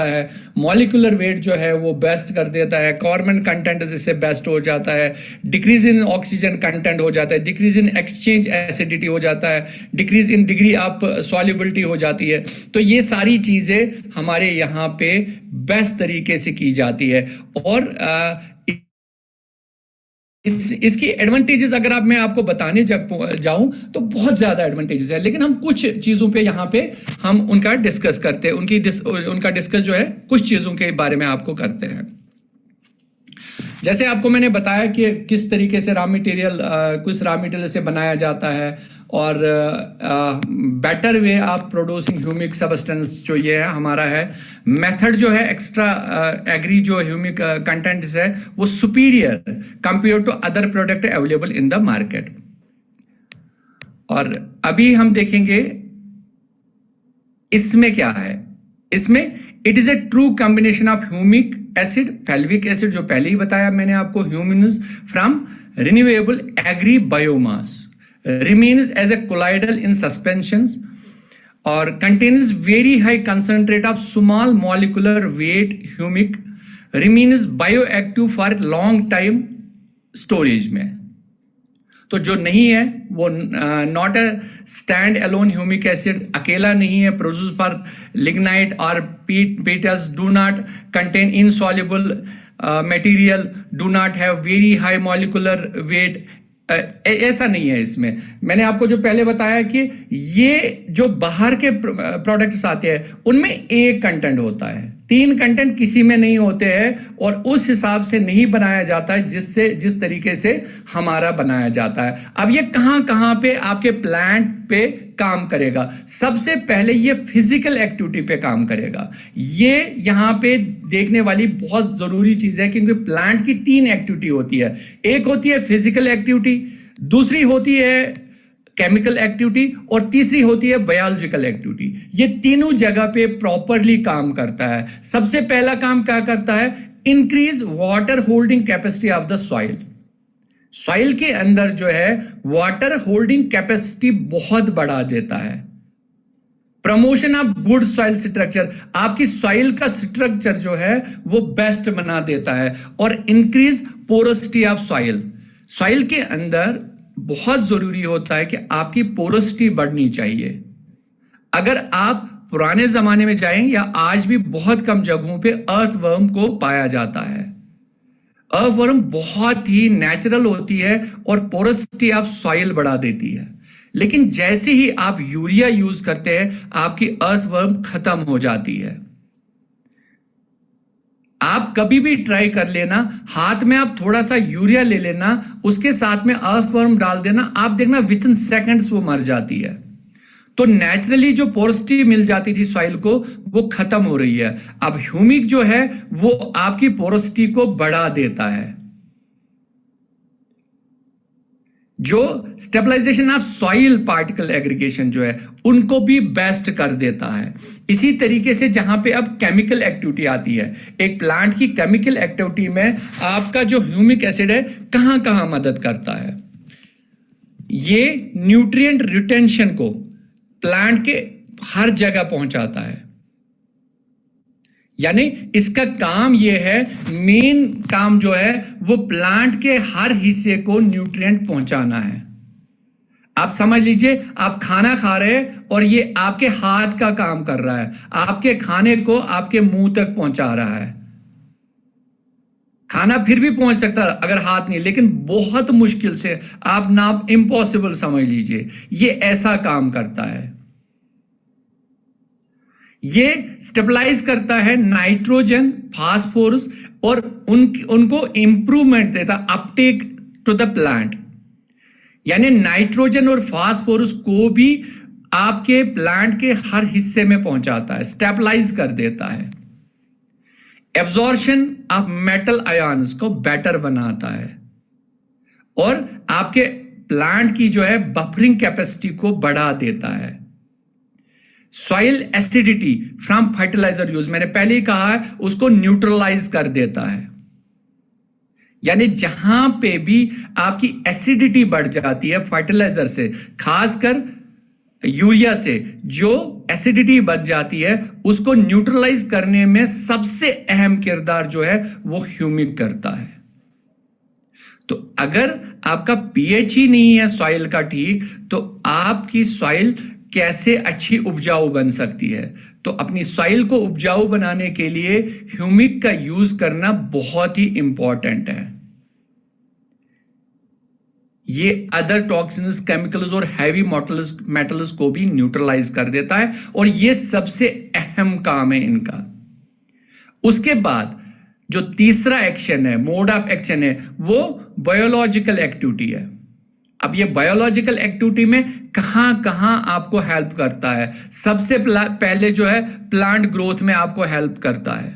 है, molecular weight जो है वो बेस्ट कर देता है, कार्बन कंटेंट इससे बेस्ट हो जाता है, डिक्रीज इन ऑक्सीजन कंटेंट हो जाता है, डिक्रीज इन एक्सचेंज एसिडिटी हो जाता है, decrease in degree of solubility हो जाती है। तो ये सारी चीज़ें हमारे यहाँ पे बेस्ट तरीके से की जाती है। और इसकी एडवांटेजेस अगर मैं आपको बताने जब जाऊं तो बहुत ज़्यादा एडवांटेजेस है, लेकिन हम कुछ चीज़ों पे यहाँ पे हम उनका डिस्कस करते हैं, उनका डिस्कस जो है कुछ चीज़ों के बारे में आपको करते हैं। जैसे आपको मैंने बताया कि किस तरीके से कुछ रॉ मटेरियल से बनाया जाता है, और better way of producing humic substance जो ये है हमारा है, मेथड जो है एक्स्ट्रा एग्री जो ह्यूमिक कंटेंट्स है वो superior compare to other product available in the market. और अभी हम देखेंगे इसमें क्या है। इसमें it is a true combination of humic acid, fulvic acid जो पहले ही बताया मैंने आपको, humins from renewable agri biomass, remains as a colloidal in suspensions or contains very high concentrate of small molecular weight humic, remains bioactive for long time storage में। तो जो नहीं है वो not a stand alone humic acid, अकेला नहीं है, produce for lignite और petals, do not contain insoluble material, do not have very high molecular weight, ऐसा नहीं है इसमें। मैंने आपको जो पहले बताया कि ये जो बाहर के प्रोडक्ट्स आते हैं उनमें एक कंटेंट होता है, 3 कंटेंट किसी में नहीं होते हैं, और उस हिसाब से नहीं बनाया जाता है जिस तरीके से हमारा बनाया जाता है। अब ये कहाँ पे आपके प्लांट पे काम करेगा? सबसे पहले ये फिजिकल एक्टिविटी पे काम करेगा। ये यहाँ पे देखने वाली बहुत जरूरी चीज है, क्योंकि प्लांट की 3 एक्टिविटी होती है। एक होती है फिजिकल एक्टिविटी, दूसरी होती है केमिकल एक्टिविटी, और तीसरी होती है बायोलॉजिकल एक्टिविटी। ये तीनों जगह पे प्रॉपरली काम करता है। सबसे पहला काम क्या करता है? Increase water holding capacity of the soil. Soil के अंदर जो है वाटर होल्डिंग कैपेसिटी बहुत बढ़ा देता है। Promotion of good soil structure, आपकी सॉइल का स्ट्रक्चर जो है वो बेस्ट बना देता है। और increase porosity of soil, soil के अंदर बहुत जरूरी होता है कि आपकी पोरोसिटी बढ़नी चाहिए। अगर आप पुराने जमाने में जाएं या आज भी बहुत कम जगहों पे अर्थवर्म को पाया जाता है। अर्थवर्म बहुत ही नेचुरल होती है और पोरोसिटी ऑफ सॉइल बढ़ा देती है, लेकिन जैसे ही आप यूरिया यूज करते हैं आपकी अर्थवर्म खत्म हो जाती है। आप कभी भी ट्राई कर लेना, हाथ में आप थोड़ा सा यूरिया ले लेना, उसके साथ में अर्थवर्म डाल देना, आप देखना विद इन सेकेंड्स वो मर जाती है। तो नेचुरली जो पोरोसिटी मिल जाती थी सॉइल को वो खत्म हो रही है। अब ह्यूमिक जो है वो आपकी पोरोसिटी को बढ़ा देता है, जो stabilisation of soil particle aggregation जो है उनको भी बेस्ट कर देता है। इसी तरीके से जहां पे अब केमिकल एक्टिविटी आती है, एक प्लांट की केमिकल एक्टिविटी में आपका जो ह्यूमिक एसिड है कहां कहां मदद करता है? ये न्यूट्रिएंट रिटेंशन को प्लांट के हर जगह पहुंचाता है। यानी इसका काम यह है, मेन काम जो है वो प्लांट के हर हिस्से को न्यूट्रिएंट पहुंचाना है। आप समझ लीजिए आप खाना खा रहे हैं और ये आपके हाथ का काम कर रहा है, आपके खाने को आपके मुंह तक पहुंचा रहा है। खाना फिर भी पहुंच सकता है अगर हाथ नहीं, लेकिन बहुत मुश्किल से, आप ना इम्पॉसिबल समझ लीजिए, ये ऐसा काम करता है। ये स्टेबलाइज करता है नाइट्रोजन, फास्फोरस और उनको इंप्रूवमेंट देता, अपटेक टू द प्लांट। यानी नाइट्रोजन और फास्फोरस को भी आपके प्लांट के हर हिस्से में पहुंचाता है, स्टेबलाइज कर देता है। एब्जॉर्प्शन ऑफ मेटल आयन्स को बेटर बनाता है और आपके प्लांट की जो है बफरिंग कैपेसिटी को बढ़ा देता है। Soil acidity from fertiliser use, मैंने पहले ही कहा है, उसको न्यूट्रलाइज कर देता है। यानी जहां पे भी आपकी एसिडिटी बढ़ जाती है फर्टिलाइजर से, खासकर यूरिया से, जो एसिडिटी बच जाती है, उसको न्यूट्रलाइज करने में सबसे अहम किरदार जो है वो ह्यूमिक करता है। तो अगर आपका पीएच ही नहीं है सॉइल का ठीक, तो आपकी सॉइल कैसे अच्छी उपजाऊ बन सकती है? तो अपनी सॉइल को उपजाऊ बनाने के लिए ह्यूमिक का यूज करना बहुत ही इंपॉर्टेंट है। ये अदर टॉक्सिन्स, केमिकल्स और हैवी मेटल्स को भी न्यूट्रलाइज कर देता है, और ये सबसे अहम काम है इनका। उसके बाद जो तीसरा एक्शन है, मोड ऑफ एक्शन है, वो बायोलॉजिकल एक्टिविटी है। अब ये बायोलॉजिकल एक्टिविटी में कहां कहां आपको हेल्प करता है? सबसे पहले जो है प्लांट ग्रोथ में आपको हेल्प करता है।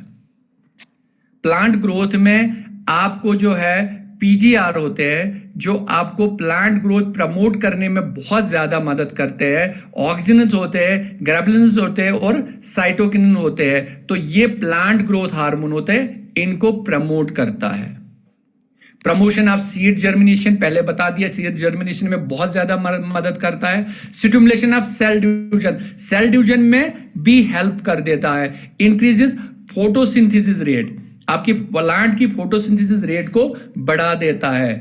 प्लांट ग्रोथ में आपको जो है पीजीआर होते हैं, जो आपको प्लांट ग्रोथ प्रमोट करने में बहुत ज्यादा मदद करते हैं। ऑक्सिन्स होते हैं, ग्रेबलिन्स होते हैं और साइटोकिनिन होते हैं। तो ये प्लांट ग्रोथ हार्मोन होते हैं, इनको प्रमोट करता है। प्रमोशन ऑफ सीड जर्मिनेशन, पहले बता दिया, सीड जर्मिनेशन में बहुत ज्यादा मदद करता है। Stimulation of cell division, cell division में भी हेल्प कर देता है। इंक्रीजेस फोटोसिंथेसिस रेट, आपकी प्लांट की फोटोसिंथेसिस रेट को बढ़ा देता है।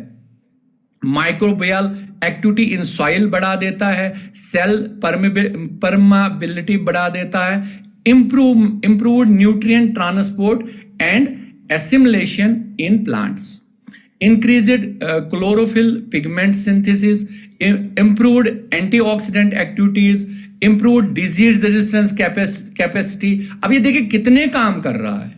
माइक्रोबियल एक्टिविटी इन सॉइल बढ़ा देता है। सेल परमेबिलिटी बढ़ा देता है। improved nutrient transport and assimilation in plants, increased chlorophyll pigment synthesis, improved antioxidant activities, improved disease resistance capacity। अब ये देखिए कितने काम कर रहा है,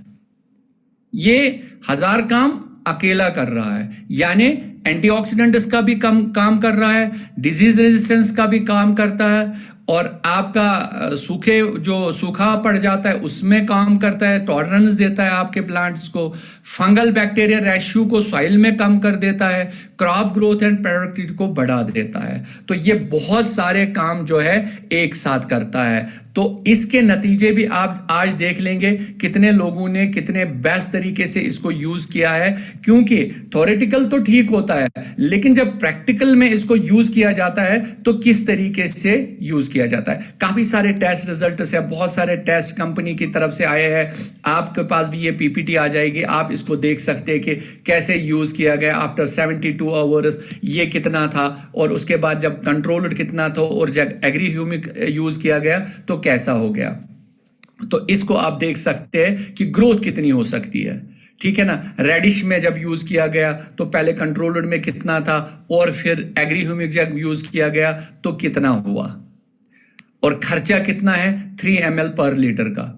ये 1000 काम अकेला कर रहा है, यानी एंटीऑक्सीडेंट्स का भी काम कर रहा है, डिजीज रेजिस्टेंस का भी काम करता है, और आपका सूखा पड़ जाता है उसमें काम करता है, टॉलरेंस देता है आपके प्लांट्स को, फंगल बैक्टीरिया रेशियो को सॉइल में कम कर देता है, क्रॉप ग्रोथ एंड प्रोडक्टिविटी को बढ़ा देता है। तो ये बहुत सारे काम जो है एक साथ करता है। तो इसके नतीजे भी आप आज देख लेंगे कितने लोगों ने कितने बेस्ट तरीके से इसको यूज किया है, क्योंकि थ्योरेटिकल तो ठीक होता है, लेकिन जब प्रैक्टिकल में इसको यूज किया जाता है तो किस तरीके से यूज किया जाता है। काफी सारे टेस्ट रिजल्ट से, बहुत सारे टेस्ट कंपनी की तरफ से आए हैं, आपके पास भी ये पीपीटी आ जाएगी, आप इसको देख सकते हैं कि कैसे यूज किया गया आफ्टर 72 आवर्स, ये कितना था, और उसके बाद जब कंट्रोलर कितना था, और जब एग्री ह्यूमिक यूज किया गया तो कैसा हो गया। तो इसको आप देख सकते हैं कि ग्रोथ कितनी हो सकती है, ठीक है ना। रेडिश में जब यूज किया गया तो पहले कंट्रोलर में कितना था, और फिर एग्री ह्यूमिक जब यूज किया गया तो कितना हुआ, और खर्चा कितना है 3 ml पर लीटर का।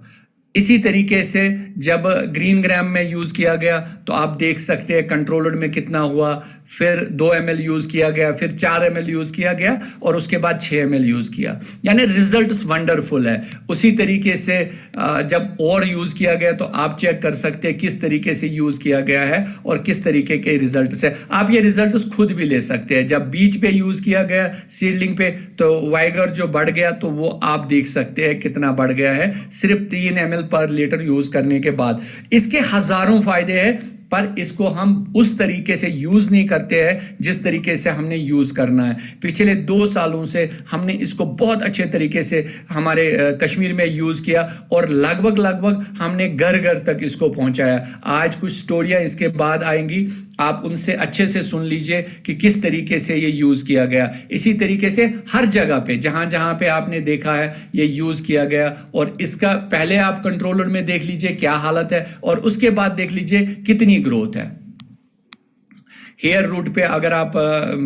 इसी तरीके से जब ग्रीन ग्राम में यूज किया गया तो आप देख सकते हैं कंट्रोलर में कितना हुआ, फिर 2 ml यूज किया गया, फिर 4 ml यूज किया गया, और उसके बाद 6 ml यूज किया, यानी रिजल्ट्स वंडरफुल है। उसी तरीके से जब और यूज किया गया तो आप चेक कर सकते हैं किस तरीके से यूज किया गया है और किस तरीके के रिजल्ट्स है। आप ये रिजल्ट्स खुद भी ले सकते हैं। जब बीज पे यूज किया गया सीडलिंग पे तो वाइगर जो बढ़ गया तो वो आप देख सकते हैं कितना बढ़ गया है सिर्फ 3 ml पर लीटर यूज करने के बाद। इसके हजारों फायदे हैं, पर इसको हम उस तरीके से यूज नहीं करते हैं जिस तरीके से हमने यूज करना है। पिछले 2 सालों से हमने इसको बहुत अच्छे तरीके से हमारे कश्मीर में यूज किया, और लगभग हमने घर घर तक इसको पहुंचाया। आज कुछ स्टोरियां इसके बाद आएंगी, आप उनसे अच्छे से सुन लीजिए कि किस तरीके से ये यूज किया गया। इसी तरीके से हर जगह पे जहां जहां पे आपने देखा है ये यूज किया गया, और इसका पहले आप कंट्रोलर में देख लीजिए क्या हालत है, और उसके बाद देख लीजिए कितनी ग्रोथ है। हेयर रूट पे अगर आप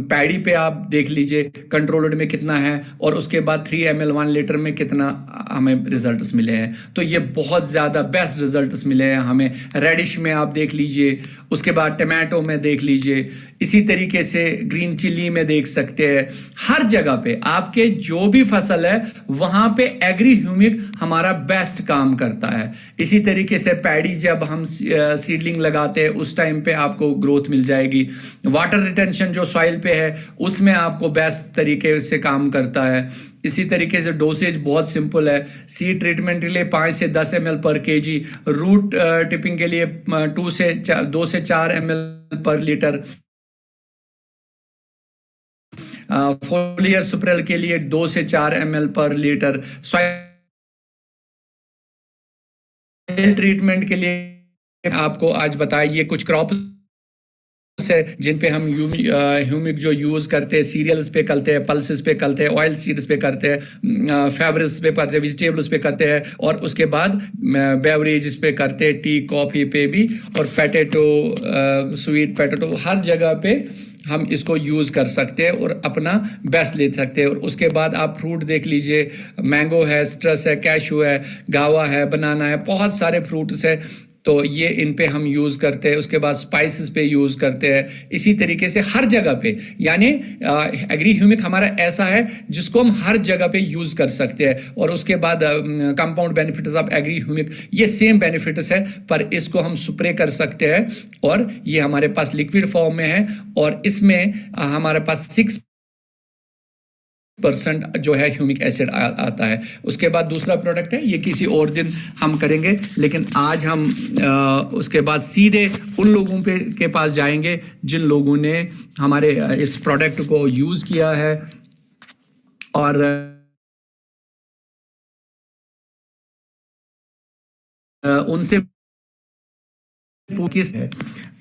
पैडी पे आप देख लीजिए कंट्रोलर में कितना है, और उसके बाद 3 ml 1 लीटर में कितना हमें रिजल्ट्स मिले हैं। तो ये बहुत ज़्यादा बेस्ट रिजल्ट्स मिले हैं हमें। रेडिश में आप देख लीजिए, उसके बाद टमाटो में देख लीजिए, इसी तरीके से ग्रीन चिल्ली में देख सकते हैं। हर जगह पे आपके जो भी फसल है वहाँ पे एग्री ह्यूमिक हमारा बेस्ट काम करता है। इसी तरीके से पैडी जब हम सीडलिंग लगाते हैं उस टाइम पे आपको ग्रोथ मिल जाएगी। वाटर रिटेंशन जो सॉइल पे है उसमें आपको बेस्ट तरीके से काम करता है। इसी तरीके से डोसेज बहुत सिंपल है। सीड ट्रीटमेंट के लिए 5 से 10 ml पर केजी, रूट टिपिंग के लिए 2 से 4 ml पर लीटर, फोलियर सुपरल के लिए 2 से 4 ml पर लीटर, सॉइल सॉइल ट्रीटमेंट के लिए आपको आज बताया, ये कुछ क्रॉप्स है जिन पे हम ह्यूमिक जो यूज़ करते हैं, सीरियल्स पे करते हैं, पल्सेस पे करते हैं, ऑयल सीड्स पे करते हैं, फैब्रिक्स पे करते हैं, वेजिटेबल्स पे करते हैं, और उसके बाद बेवरेजेस पे करते हैं, टी कॉफ़ी पे भी, और पोटैटो, स्वीट पोटैटो, हर जगह पे हम इसको यूज़ कर सकते हैं और अपना बेस्ट ले सकते हैं। और उसके बाद आप फ्रूट देख लीजिए, मैंगो है, सिट्रस है, कैशू है, गावा है, बनाना है, बहुत सारे फ्रूट्स है, तो ये इन पे हम यूज़ करते हैं। उसके बाद स्पाइसेस पे यूज़ करते हैं। इसी तरीके से हर जगह पे, यानी एग्री ह्यूमिक हमारा ऐसा है जिसको हम हर जगह पे यूज़ कर सकते हैं। और उसके बाद compound benefits of Agri humic, ये सेम बेनिफिट्स है, पर इसको हम स्प्रे कर सकते हैं, और ये हमारे पास लिक्विड फॉर्म में है, और इसमें हमारे पास 6% जो है ह्यूमिक एसिड आता है। उसके बाद दूसरा प्रोडक्ट है, ये किसी और दिन हम करेंगे, लेकिन आज हम उसके बाद सीधे उन लोगों के पास जाएंगे जिन लोगों ने हमारे इस प्रोडक्ट को यूज़ किया है, और उनसे किस है।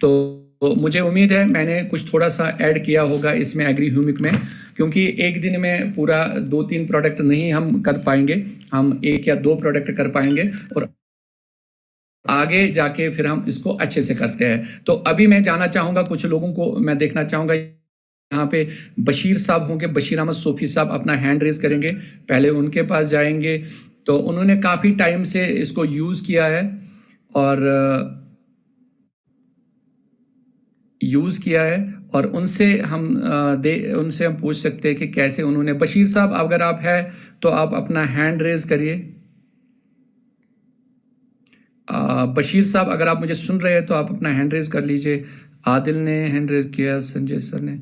तो मुझे उम्मीद है मैंने कुछ थोड़ा सा ऐड किया होगा इसमें एग्री ह्यूमिक में, क्योंकि एक दिन में पूरा 2-3 प्रोडक्ट नहीं हम कर पाएंगे, हम 1 या 2 प्रोडक्ट कर पाएंगे, और आगे जाके फिर हम इसको अच्छे से करते हैं। तो अभी मैं जाना चाहूँगा, कुछ लोगों को मैं देखना चाहूँगा, यहाँ पे बशीर साहब होंगे, बशीर अहमद सोफी साहब अपना हैंड रेज करेंगे, पहले उनके पास जाएंगे। तो उन्होंने काफ़ी टाइम से इसको यूज़ किया है, और उनसे हम पूछ सकते हैं कि कैसे उन्होंने। बशीर साहब अगर आप हैं तो आप अपना हैंड रेज करिए। बशीर साहब अगर आप मुझे सुन रहे हैं तो आप अपना हैंड रेज कर लीजिए। आदिल ने हैंड रेज किया, संजय सर ने।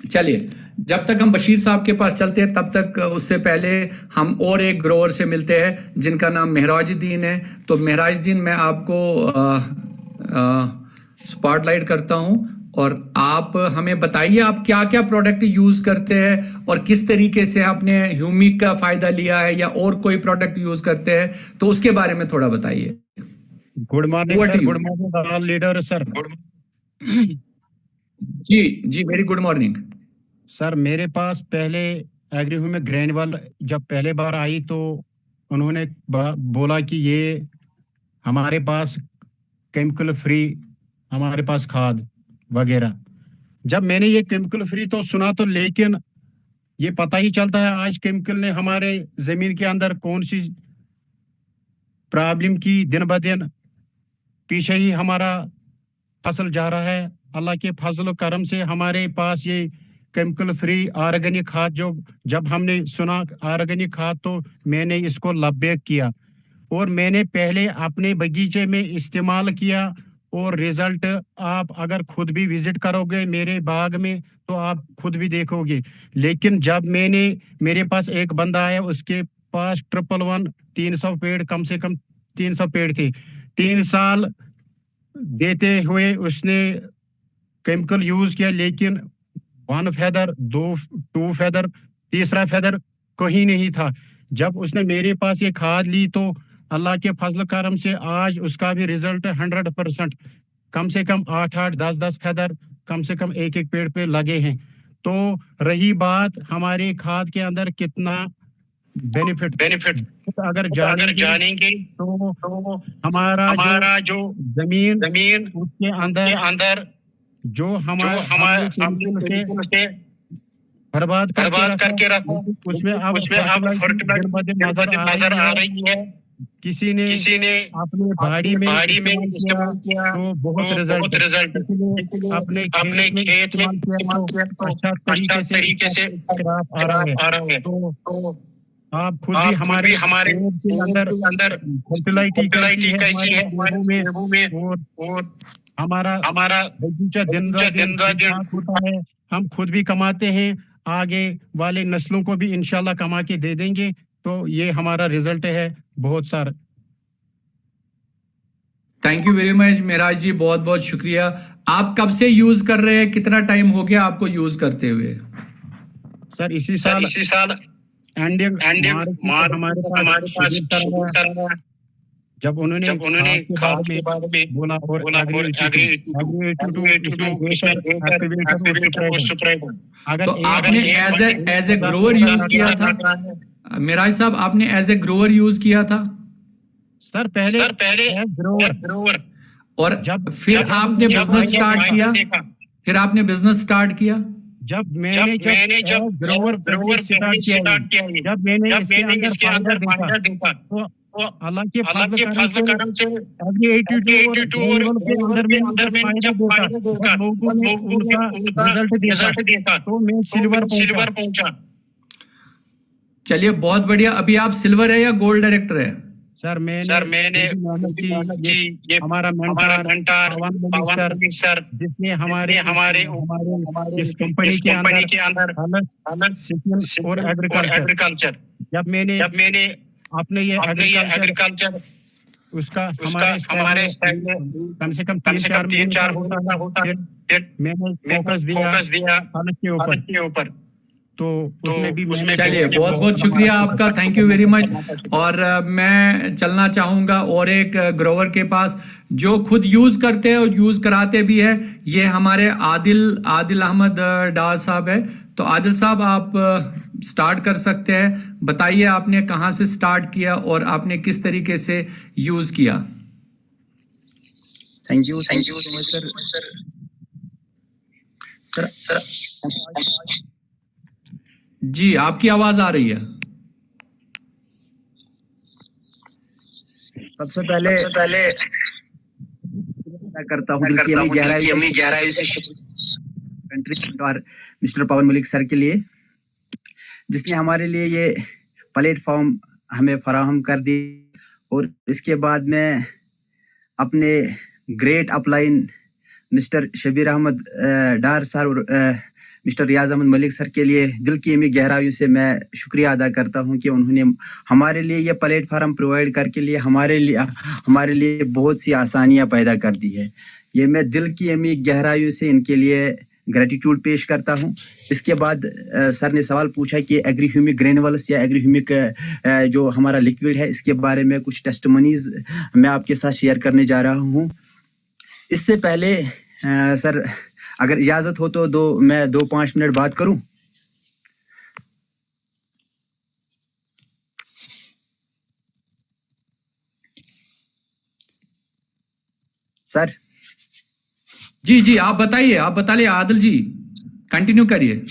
चलिए, जब तक हम बशीर साहब के पास चलते हैं, तब तक उससे पहले हम और एक ग्रोवर से मिलते हैं जिनका नाम महराजुद्दीन है। तो महराजुद्दीन, मैं आपको स्पॉटलाइट करता हूं, और आप हमें बताइए आप क्या क्या प्रोडक्ट यूज़ करते हैं, और किस तरीके से आपने ह्यूमिक का फ़ायदा लिया है, या और कोई प्रोडक्ट यूज़ करते हैं, तो उसके बारे में थोड़ा बताइए। Good morning sir. Good morning all leader sir. जी, वेरी गुड मॉर्निंग सर। मेरे पास पहले एग्री ह्यूमिक ग्रैन्युअल जब पहले बार आई तो उन्होंने बोला कि ये हमारे पास केमिकल फ्री, हमारे पास खाद वगैरह। जब मैंने ये केमिकल फ्री तो सुना, तो लेकिन ये पता ही चलता है आज केमिकल ने हमारे जमीन के अंदर कौन सी प्रॉब्लम की, दिन ब दिन पीछे ही हमारा फसल जा रहा है। अल्लाह के फजल करम से हमारे पास ये केमिकल फ्री ऑर्गेनिक खाद, जो जब हमने सुना ऑर्गेनिक खाद, तो मैंने इसको लबैक किया, और मैंने पहले अपने बगीचे में इस्तेमाल किया, और रिजल्ट आप अगर खुद भी विजिट करोगे मेरे बाग में तो आप खुद भी देखोगे। लेकिन जब मेरे पास एक बंदा आया, उसके पास 111 300 पेड़, कम से कम 300 पेड़ थे। 3 साल देते हुए उसने केमिकल यूज किया, लेकिन 1 फेदर, 2 फेदर, तीसरा फेदर कहीं नहीं था। जब उसने मेरे पास ये खाद ली तो अल्लाह के फजल करम से आज उसका भी रिजल्ट 100%, कम से कम 8-8, 10-10 फेदर कम से कम एक पेड़ पे लगे हैं। तो रही बात हमारे खाद के अंदर कितना बेनिफिट अगर जानेंगे तो हमारा जो जमीन उसके अंदर जो हमारे से बर्बाद करके रखो, उसमें अब फर्टिलाइजर नजर आ रही है। किसी ने अपने बाड़ी में इस्तेमाल किया तो बहुत रिजल्ट, अपने खेत में अच्छा तरीके से आ रहा है। तो आप खुद भी हमारे अंदर फर्टिलाइटी कैसी है में, और हमारा बगीचा दिन रात होता है। हम खुद भी कमाते हैं, आगे वाले नस्लों को भी इंशाल्लाह कमा के दे देंगे। तो ये हमारा रिजल्ट है बहुत सारा। थैंक यू वेरी मच महराज जी, बहुत बहुत शुक्रिया। आप कब से यूज कर रहे हैं, कितना टाइम हो गया आपको यूज करते हुए? सर इसी साल एंडिंग हमारे पास जब उन्होंने खाद के बारे में बोला और एग्री टू उसमें एक्टिवेटर और स्प्रेडर। तो आपने एज ए ग्रोअर यूज किया था मिराज साहब, आपने एज ए ग्रोअर यूज किया था? सर पहले एज ग्रोअर। और फिर आपने बिजनेस स्टार्ट किया? फिर आपने बिजनेस स्टार्ट किया? जब मैंने ग्रोअर स्टार्ट किया, जब मैंने इसके अंदर फायदा देखा तो अल्लाह के फजल करम से एग्री 82 और अंदर में जब फायदा देखा, लोगों ने उनका रिजल्ट देखा तो मैं सिल्वर पहुंचा। चलिए बहुत बढ़िया। अभी आप सिल्वर है या गोल्ड डायरेक्टर है? सर मैंने ये हमारा मेंटर पवन सर जिसने हमारे इस कंपनी के अंदर और एग्रीकल्चर जब मैंने अपने ये एग्रीकल्चर उसका हमारे कम से कम 3-4 होता फिर मैंने फोकस दिया के ऊपर। तो उसमें चलिए बहुत बहुत शुक्रिया आपका, थैंक यू वेरी मच। और मैं चलना चाहूँगा और एक ग्रोवर के पास जो खुद यूज़ करते हैं और यूज़ कराते भी है, ये हमारे आदिल अहमद डार साहब है। तो आदिल साहब आप स्टार्ट कर सकते हैं, बताइए आपने कहाँ से स्टार्ट किया और आपने किस तरीके से यूज़ किया। Thank you so much sir. जी आपकी आवाज आ रही है। सबसे पहले करता हूँ दिल की गहराई से कंट्री और मिस्टर पवन मलिक सर के लिए, जिसने हमारे लिए ये प्लेटफॉर्म हमें फराहम कर दी। और इसके बाद में अपने great upline mister Shabir Ahmad Dar sir और मिस्टर रियाज अहमद मलिक सर के लिए दिल की अमी गहराइयों से मैं शुक्रिया अदा करता हूं कि उन्होंने हमारे लिए ये प्लेटफार्म प्रोवाइड करके लिए हमारे लिए बहुत सी आसानियां पैदा कर दी है। ये मैं दिल की अमी गहराइयों से इनके लिए ग्रेटिट्यूड पेश करता हूं। इसके बाद सर ने सवाल पूछा कि एग्री ह्यूमिक ग्रेनुअल्स या एग्री ह्यूमिक जो हमारा लिक्विड है, इसके बारे में कुछ टेस्टिमोनीज मैं आपके साथ शेयर करने जा रहा हूँ। इससे पहले सर अगर इजाजत हो तो मैं 2-5 मिनट बात करूं। सर जी आप बताइए आदिल जी, कंटिन्यू करिए।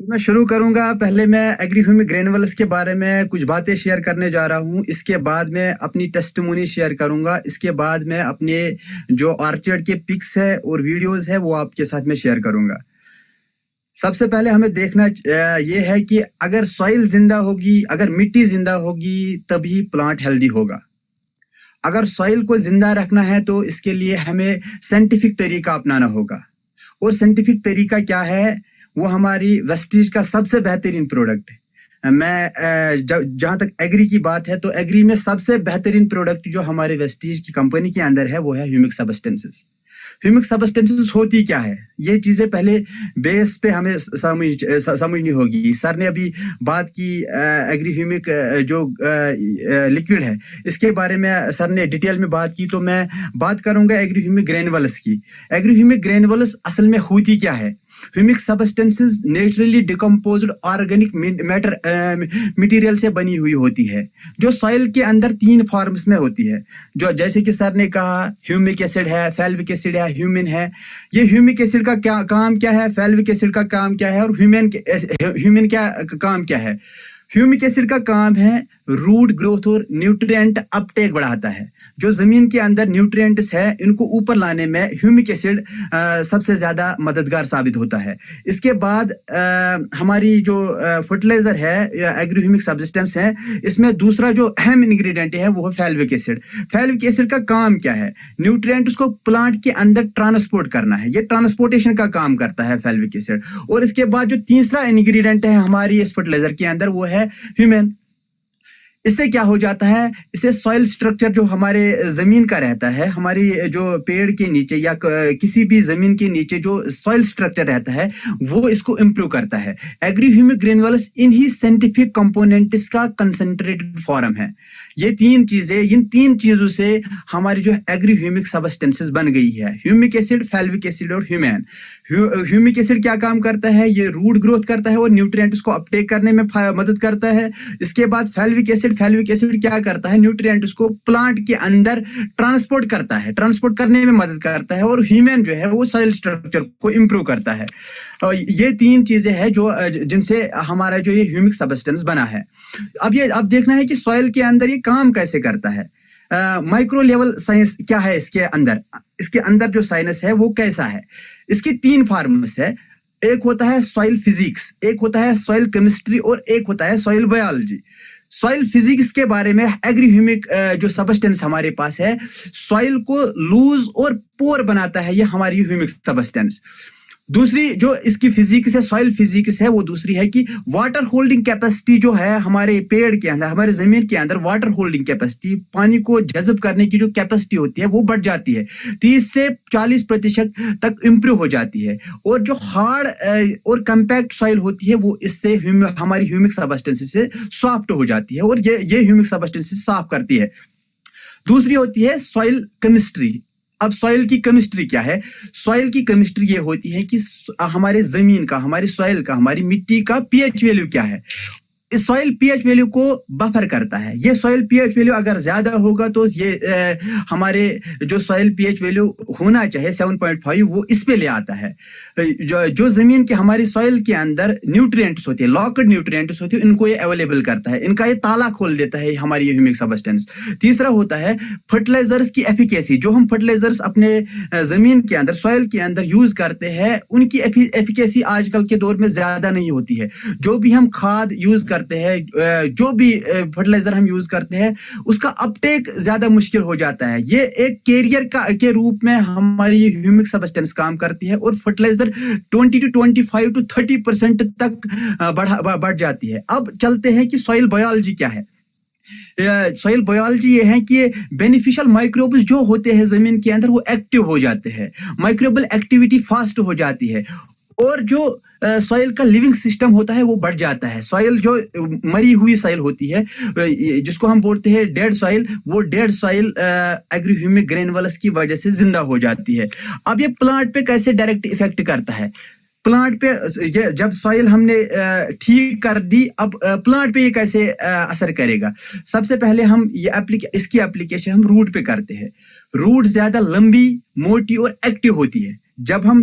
मैं शुरू करूंगा। पहले मैं एग्री ह्यूमिक ग्रेनुअल्स के बारे में कुछ बातें शेयर करने जा रहा हूं। इसके बाद मैं अपनी टेस्टिमोनी शेयर करूंगा। इसके बाद मैं अपने जो ऑर्चर्ड के पिक्स है और वीडियोस है वो आपके साथ में शेयर करूंगा। सबसे पहले हमें देखना ये है कि अगर सॉइल जिंदा होगी, अगर मिट्टी जिंदा होगी, तभी प्लांट हेल्दी होगा। अगर सॉइल को जिंदा रखना है तो इसके लिए हमें साइंटिफिक तरीका अपनाना होगा। और साइंटिफिक तरीका क्या है? वो हमारी वेस्टीज का सबसे बेहतरीन प्रोडक्ट है। मैं जहाँ तक एग्री की बात है तो एग्री में सबसे बेहतरीन प्रोडक्ट जो हमारे वेस्टीज की कंपनी के अंदर है वो है ह्यूमिक सब्सटेंसेस। ह्यूमिक सब्सटेंसेस होती क्या है, ये चीजें पहले बेस पे हमें समझनी होगी। सर ने अभी बात की एग्री ह्यूमिक जो लिक्विड है, इसके बारे में सर ने डिटेल में बात की, तो मैं बात करूंगा एग्री ह्यूमिक ग्रेनुअल्स की। एग्री ह्यूमिक ग्रेनुअल्स असल में होती क्या है? Humic substances naturally decomposed organic matter material से बनी हुई होती है, जो सॉइल के अंदर 3 फॉर्म्स में होती है। जो जैसे कि सर ने कहा, ह्यूमिक एसिड है, फेल्विक एसिड है, ह्यूमिन है। ये ह्यूमिक एसिड का क्या काम क्या है, फेल्विक एसिड का काम क्या है और ह्यूमिन क्या काम क्या है? ह्यूमिक एसिड का काम है रूट ग्रोथ और न्यूट्रिएंट अपटेक बढ़ाता है। जो जमीन के अंदर न्यूट्रिएंट्स है इनको ऊपर लाने में ह्यूमिक एसिड सबसे ज्यादा मददगार साबित होता है। इसके बाद हमारी जो फर्टिलाइजर है या एग्री ह्यूमिक सब्सटेंस है, इसमें दूसरा जो अहम इंग्रेडिएंट है वो है फेल्विक एसिड। फेल्विक एसिड का काम क्या है? न्यूट्रिएंट्स को प्लांट के अंदर ट्रांसपोर्ट करना है, ये ट्रांसपोर्टेशन का काम करता है फेल्विक एसिड। और इसके बाद जो तीसरा इंग्रेडिएंट है हमारी इस फर्टिलाइजर के अंदर वो है ह्यूमन। इससे क्या हो जाता है? इससे सॉइल स्ट्रक्चर जो हमारे जमीन का रहता है, हमारी जो पेड़ के नीचे या किसी भी जमीन के नीचे जो सॉइल स्ट्रक्चर रहता है वो इसको इंप्रूव करता है। एग्री ह्यूमिक ग्रेनुअल्स इन्हीं साइंटिफिक कंपोनेंट्स का कंसंट्रेटेड फॉर्म है। ये तीन चीजें, इन तीन चीजों से हमारी जो एग्री ह्यूमिक सबस्टेंसेस बन गई है, ह्यूमिक एसिड, फेल्विक एसिड और ह्यूमेन। ह्यूमिक एसिड क्या काम करता है? ये रूट ग्रोथ करता है और न्यूट्रिएंट्स को अपटेक करने में मदद करता है। इसके बाद फेल्विक एसिड क्या करता है? न्यूट्रिएंट्स को प्लांट के अंदर ट्रांसपोर्ट करता है, ट्रांसपोर्ट करने में मदद करता है। और ह्यूमेन जो है वो सेल स्ट्रक्चर को इंप्रूव करता है। ये तीन चीजें हैं जो जिनसे हमारा जो ये ह्यूमिक सबस्टेंस बना है। अब देखना है कि सॉइल के अंदर ये काम कैसे करता है। माइक्रो लेवल साइंस क्या है इसके अंदर जो साइंस है वो कैसा है। इसके तीन फॉर्म्स है। एक होता है सॉइल फिजिक्स, एक होता है सॉइल केमिस्ट्री और एक होता है सॉइल बायोलॉजी। सॉइल फिजिक्स के बारे में एग्री ह्यूमिक जो सबस्टेंस हमारे पास है, सॉइल को लूज और पोर बनाता है, ये हमारी ह्यूमिक सबस्टेंस। दूसरी जो इसकी फिजिक्स है, सॉइल फिजिक्स है, वो दूसरी है कि वाटर होल्डिंग कैपेसिटी जो है हमारे पेड़ के अंदर, हमारे जमीन के अंदर वाटर होल्डिंग कैपेसिटी, पानी को जज़ब करने की जो कैपेसिटी होती है वो बढ़ जाती है, 30 से 40% तक इंप्रूव हो जाती है। और जो हार्ड और कंपैक्ट सॉइल होती है वो इससे हमारी ह्यूमिक सबस्टेंस से सॉफ्ट हो जाती है और ये ह्यूमिक सबस्टेंस साफ करती है। दूसरी होती है सॉइल केमिस्ट्री। अब सॉइल की केमिस्ट्री क्या है? सॉइल की केमिस्ट्री ये होती है कि हमारे जमीन का, हमारी सॉइल का, हमारी मिट्टी का पीएच वैल्यू क्या है। इस सॉइल पीएच वैल्यू को बफर करता है। ये सॉइल पीएच वैल्यू अगर ज्यादा होगा तो ये हमारे जो सॉइल पीएच वैल्यू होना चाहिए 7.5 वो इस पे ले आता है। जो जमीन के हमारी सॉइल के अंदर न्यूट्रिएंट्स होते हैं, लॉक्ड न्यूट्रिएंट्स होते हैं, इनको ये अवेलेबल करता है, इनका ये ताला खोल देता है हमारी ह्यूमिक सबस्टेंस। तीसरा होता है फर्टिलाइजर्स की एफिकेसी। जो हम फर्टिलाइजर्स अपने जमीन के अंदर, सॉइल के अंदर यूज करते हैं, उनकी एफिकेसी आजकल के दौर में ज्यादा नहीं होती है। जो भी हम खाद यूज करते हैं, जो भी फर्टिलाइजर हम यूज करते हैं, उसका अपटेक ज्यादा मुश्किल हो जाता है। ये एक कैरियर के रूप में हमारी ह्यूमिक सबस्टेंस काम करती है और फर्टिलाइजर 20 to 25 to 30% तक बढ़ जाती है। अब चलते हैं कि सॉइल बायोलॉजी क्या है। सॉइल बायोलॉजी ये है कि बेनिफिशियल माइक्रोब्स जो होते हैं जमीन के अंदर वो एक्टिव हो जाते हैं, माइक्रोबियल एक्टिविटी फास्ट हो जाती है और जो सॉइल का लिविंग सिस्टम होता है वो बढ़ जाता है। सॉइल जो मरी हुई सॉइल होती है, जिसको हम बोलते हैं डेड सॉइल, वो डेड सॉइल एग्री ह्यूमिक ग्रेनुलस की वजह से जिंदा हो जाती है। अब ये प्लांट पे कैसे डायरेक्ट इफेक्ट करता है? प्लांट पे जब सॉइल हमने ठीक कर दी, अब प्लांट पे ये कैसे असर करेगा? सबसे पहले हम इसकी एप्लीकेशन हम रूट पे करते हैं। रूट ज्यादा लंबी, मोटी और एक्टिव होती है। जब हम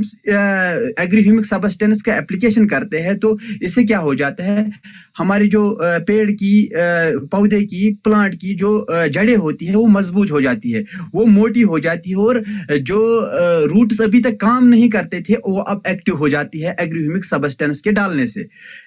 एग्री ह्यूमिक सबस्टेंस का एप्लीकेशन करते हैं तो इससे क्या हो जाता है, हमारी जो पेड़ की, पौधे की, प्लांट की जो जड़ें होती है वो मजबूत हो जाती है, वो मोटी हो जाती है और जो रूट्स अभी तक काम नहीं करते थे वो अब एक्टिव हो जाती है एग्री ह्यूमिक सबस्टेंस के डालने से।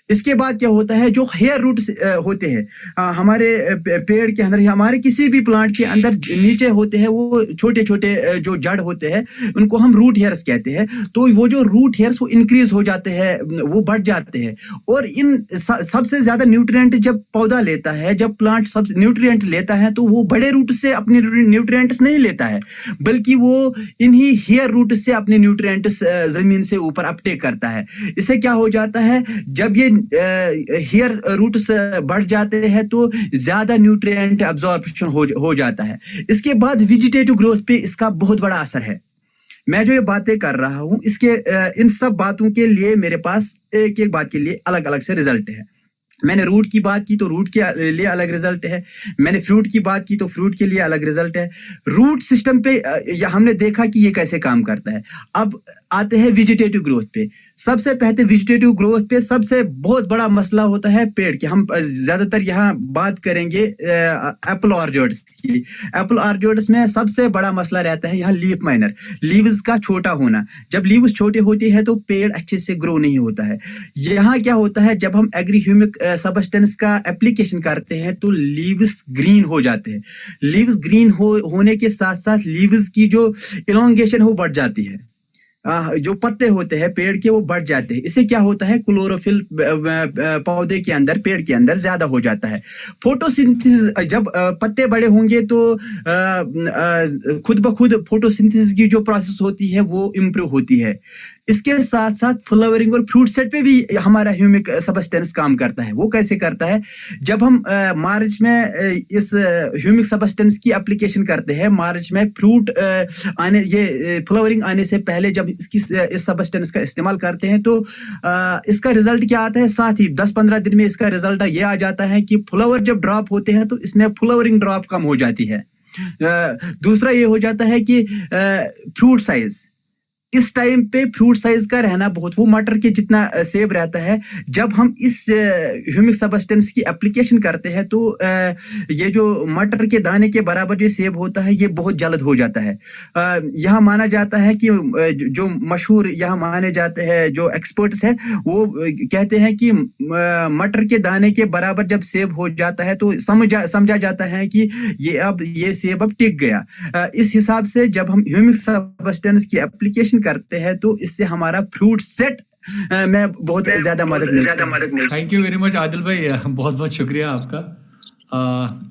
इसके बाद क्या होता है, जो हेयर रूट्स होते हैं हमारे पेड़ के अंदर, हमारे किसी भी प्लांट के अंदर नीचे होते हैं, वो छोटे छोटे जो जड़ होते हैं उनको हम रूट हेयर्स कहते हैं। तो वो जो रूट हेयर्स वो इंक्रीज हो जाते हैं, वो बढ़ जाते हैं और इन सबसे ज्यादा न्यूट्रिएंट जब पौधा लेता है, जब प्लांट सब न्यूट्रिएंट लेता है तो वो बड़े रूट से अपने न्यूट्रिएंट्स नहीं लेता है, बल्कि वो इन्हीं हेयर रूट से अपने न्यूट्रिएंट्स जमीन से ऊपर अपटेक करता है। इससे क्या हो जाता है, जब ये हेयर रूट्स बढ़ जाते हैं तो ज्यादा न्यूट्रिएंट अब्जॉर्प्शन हो जाता है। इसके बाद वेजिटेटिव ग्रोथ पे इसका बहुत बड़ा असर है। मैं जो ये बातें कर रहा हूं, इसके इन सब बातों के लिए मेरे पास एक एक बात के लिए अलग अलग से रिजल्ट है। मैंने रूट की बात की तो रूट के लिए अलग रिजल्ट है, मैंने फ्रूट की बात की तो फ्रूट के लिए अलग रिजल्ट है। रूट सिस्टम पे हमने देखा कि ये कैसे काम करता है। अब आते हैं वेजिटेटिव ग्रोथ पे। सबसे पहले वेजिटेटिव ग्रोथ पे सबसे बहुत बड़ा मसला होता है पेड़ की। हम ज्यादातर यहाँ बात करेंगे एप्पल ऑर्चर्ड्स की। एप्पल ऑर्चर्ड्स में सबसे बड़ा मसला रहता है यहाँ लीफ माइनर, लीव्स का छोटा होना। जब लीव्स छोटे होते हैं तो पेड़ अच्छे से ग्रो नहीं होता है। यहाँ क्या होता है, जब हम एग्री ह्यूमिक सबस्टेंस का एप्लीकेशन करते हैं तो लीव्स ग्रीन हो जाते हैं। लीव्स ग्रीन होने के साथ साथ लीव्स की जो इलोंगेशन है वो बढ़ जाती है, जो पत्ते होते हैं पेड़ के वो बढ़ जाते हैं। इससे क्या होता है, क्लोरोफिल पौधे के अंदर, पेड़ के अंदर ज्यादा हो जाता है। फोटोसिंथेसिस, जब पत्ते बड़े होंगे तो खुद ब खुद फोटोसिंथेसिस की जो प्रोसेस होती है वो इम्प्रूव होती है। इसके साथ साथ फ्लावरिंग और फ्रूट सेट पे भी हमारा ह्यूमिक सबस्टेंस काम करता है। वो कैसे करता है? जब हम मार्च में इस ह्यूमिक सबस्टेंस की एप्लीकेशन करते हैं, मार्च में फ्रूट आने ये फ्लावरिंग आने से पहले जब इस सबस्टेंस का इस्तेमाल करते हैं तो इसका रिजल्ट क्या आता है? साथ ही 10-15 दिन में इसका रिजल्ट ये आ जाता है कि फ्लावर जब ड्रॉप होते हैं तो इसमें फ्लावरिंग ड्रॉप कम हो जाती है। दूसरा ये हो जाता है कि फ्रूट साइज, इस टाइम पे फ्रूट साइज का रहना बहुत, वो मटर के जितना सेब रहता है, जब हम इस ह्यूमिक सबस्टेंस की एप्लीकेशन करते हैं तो ये जो मटर के दाने के बराबर जो सेब होता है ये बहुत जल्द हो जाता है। यहाँ माना जाता है कि जो मशहूर यहाँ माने जाते हैं जो एक्सपर्ट्स है वो कहते हैं कि मटर के दाने के बराबर जब सेब हो जाता है तो समझा जाता है कि ये सेब अब टिक गया। इस हिसाब से जब हम ह्यूमिक सबस्टेंस की एप्लीकेशन करते हैं तो इससे हमारा फ्रूट सेट में बहुत ज्यादा मदद मिलती है। Thank you very much Adil भाई, बहुत बहुत शुक्रिया आपका।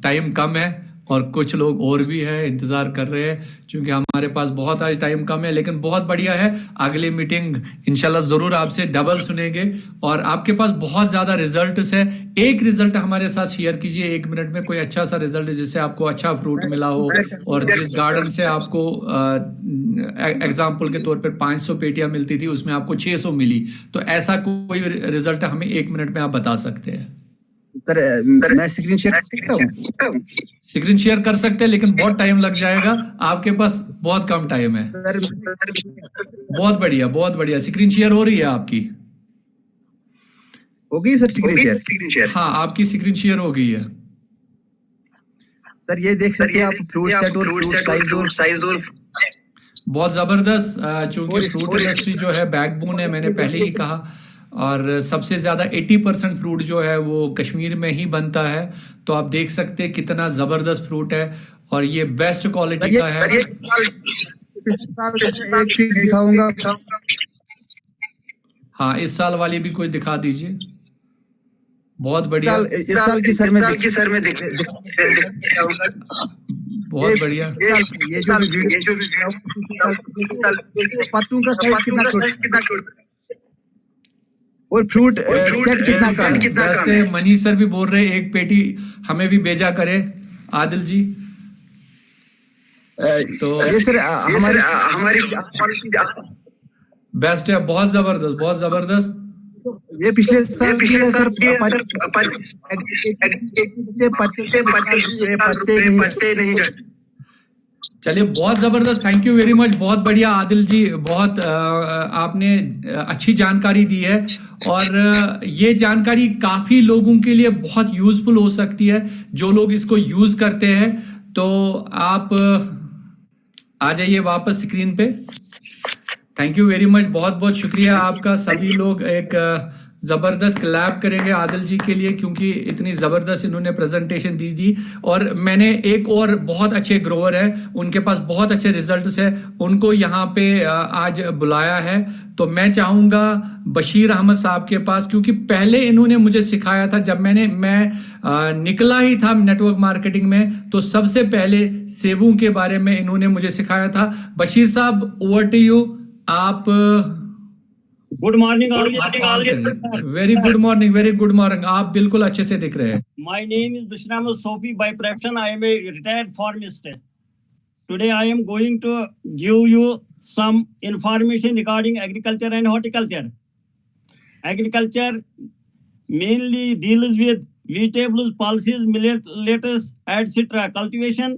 टाइम कम है और कुछ लोग और भी है इंतज़ार कर रहे हैं, क्योंकि हमारे पास बहुत आज टाइम कम है, लेकिन बहुत बढ़िया है। अगली मीटिंग इंशाल्लाह ज़रूर आपसे डबल सुनेंगे और आपके पास बहुत ज़्यादा रिजल्ट्स है। एक रिजल्ट हमारे साथ शेयर कीजिए 1 मिनट में, कोई अच्छा सा रिजल्ट जिससे आपको अच्छा फ्रूट मिला हो और जिस गार्डन से आपको एग्जाम्पल के तौर पर 500 पेटियाँ मिलती थी उसमें आपको 600 मिली, तो ऐसा कोई रिजल्ट हमें 1 मिनट में आप बता सकते हैं। सर मैं स्क्रीन शेयर कर सकता हूँ? स्क्रीन शेयर कर सकते हैं लेकिन बहुत टाइम लग जाएगा, आपके पास बहुत कम टाइम है। बहुत बढ़िया, बहुत बढ़िया। स्क्रीन शेयर हो रही है आपकी? हो गई सर स्क्रीन शेयर? हाँ, आपकी स्क्रीन शेयर हो गई है। सर ये देख सकते हैं आप फ्रूट सेट और फ्रूट साइज और बहुत जबरदस्त, चूंकि फ्रूट इंडस्ट्री जो है बैकबोन है, मैंने पहले ही कहा, और सबसे ज़्यादा 80% फ्रूट जो है वो कश्मीर में ही बनता है। तो आप देख सकते हैं कितना ज़बरदस्त फ्रूट है और ये बेस्ट क्वालिटी का है। दिखाऊंगा। हाँ, इस साल वाली भी कोई दिखा दीजिए। बहुत बढ़िया। इस साल की सर में बहुत बढ़िया। ये जो पत्तों का साइज कितना छोटा और फ्रूट सेट कितना कम है। मनीष सर भी बोल रहे हैं एक पेटी हमें भी भेजा करे आदिल जी। तो ये सर हमारी बेस्ट है, बहुत जबरदस्त, बहुत जबरदस्त। ये पिछले साल सर पत्ते नहीं। चलिए, बहुत ज़बरदस्त, थैंक यू वेरी मच, बहुत बढ़िया आदिल जी, बहुत आपने अच्छी जानकारी दी है और ये जानकारी काफ़ी लोगों के लिए बहुत यूज़फुल हो सकती है जो लोग इसको यूज़ करते हैं। तो आप आ जाइए वापस स्क्रीन पे। थैंक यू वेरी मच, बहुत बहुत शुक्रिया आपका। सभी लोग एक ज़बरदस्त क्लैप करेंगे आदिल जी के लिए, क्योंकि इतनी ज़बरदस्त इन्होंने प्रेजेंटेशन दी थी। और मैंने एक और बहुत अच्छे ग्रोवर है, उनके पास बहुत अच्छे रिजल्ट्स है, उनको यहाँ पे आज बुलाया है। तो मैं चाहूँगा बशीर अहमद साहब के पास, क्योंकि पहले इन्होंने मुझे सिखाया था जब मैं निकला ही था नेटवर्क मार्केटिंग में, तो सबसे पहले सेबों के बारे में इन्होंने मुझे सिखाया था। Bashir sahab, over to you. आप good morning. Very good morning, very good morning. आप बिल्कुल अच्छे से दिख रहे हैं। My name is Bashir Ahmad Sofi, by profession I am a retired pharmacist. Today I am going to give you some information regarding agriculture and horticulture. Agriculture mainly deals with vegetables, pulses, millet, lettuce, etc. cultivation,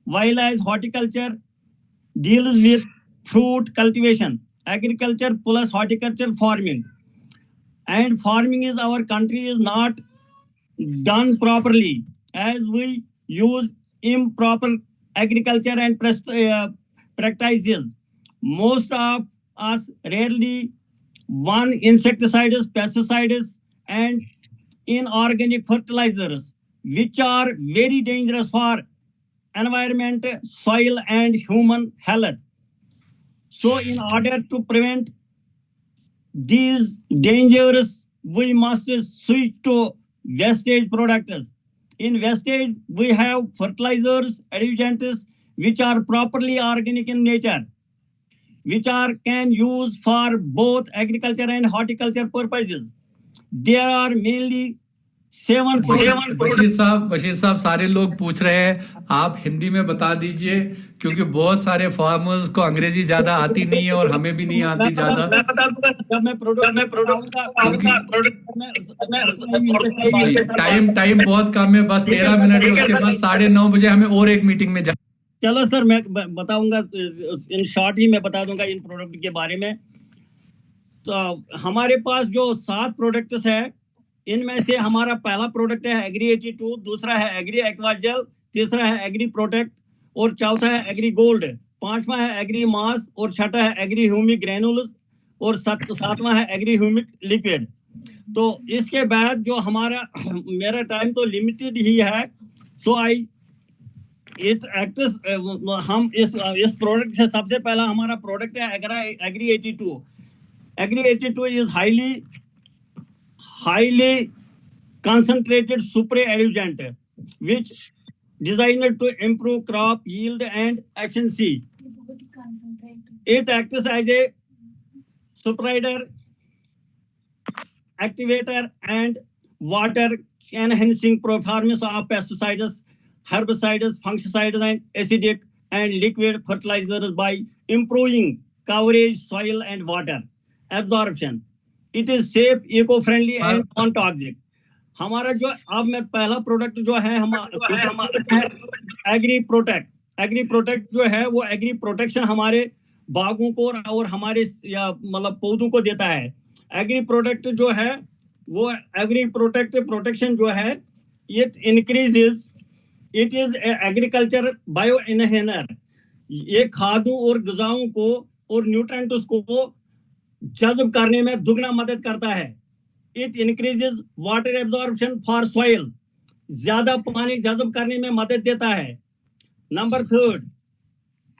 while as horticulture deals with fruit cultivation. Agriculture plus horticulture farming. And farming is our country is not done properly, as we use improper agriculture and practices. Most of us rarely one insecticides, pesticides, and inorganic fertilizers, which are very dangerous for environment, soil, and human health. So, in order to prevent these dangers, we must switch to wastage products. In wastage, we have fertilizers, adjuvants, which are properly organic in nature. which are can use for both agriculture and horticulture purposes. There are mainly seven Bashir साहब सारे लोग पूछ रहे हैं, आप हिंदी में बता दीजिए, क्योंकि बहुत सारे फार्मर्स को अंग्रेजी ज्यादा आती नहीं है और हमें भी नहीं आती ज्यादा। जब मैं प्रोडक्ट टाइम बहुत कम है, बस 13 मिनट है, उसके बाद 9:30 बजे हमें और एक मीटिंग में चलो सर, मैं बताऊंगा इन शॉर्ट ही मैं बता दूंगा इन प्रोडक्ट के बारे में। तो हमारे पास जो 7 प्रोडक्ट्स है, इनमें से हमारा पहला प्रोडक्ट है एग्री 82, दूसरा है एग्री एक्वाजेल, तीसरा है एग्री प्रोटेक्ट और चौथा है एग्री गोल्ड, पांचवा है एग्री मास और छठा है एग्री ह्यूमिक ग्रैनुल्स और सातवां है एग्री ह्यूमिक लिक्विड। तो इसके बाद जो हमारा मेरा टाइम तो लिमिटेड ही है, सो हम इस प्रोडक्ट से सबसे पहला हमारा प्रोडक्ट है Agri 82। Agri 82 is highly concentrated spray adjuvant which designed to improve crop yield and efficiency. It acts as a spreader, activator and water enhancing performance of pesticides, herbicides, fungicides and acidic and liquid fertilizers by improving coverage, soil and water absorption. It is safe, eco-friendly and non-toxic. हमारा जो अब मैं पहला product जो है हमारा agree protect जो है वो एग्री प्रोटेक्शन हमारे बागों को और हमारे मतलब पौधों को देता है। एग्री प्रोटेक्ट जो है वो एग्री प्रोटेक्शन जो है it increases, it is agriculture bio inhaler. ये खादों और ग़िज़ाओं को और न्यूट्रिएंट्स को जज़ब करने में दुगना मदद करता है। It increases water absorption for soil, ज्यादा पानी जज़ब करने में मदद देता है। नंबर 3,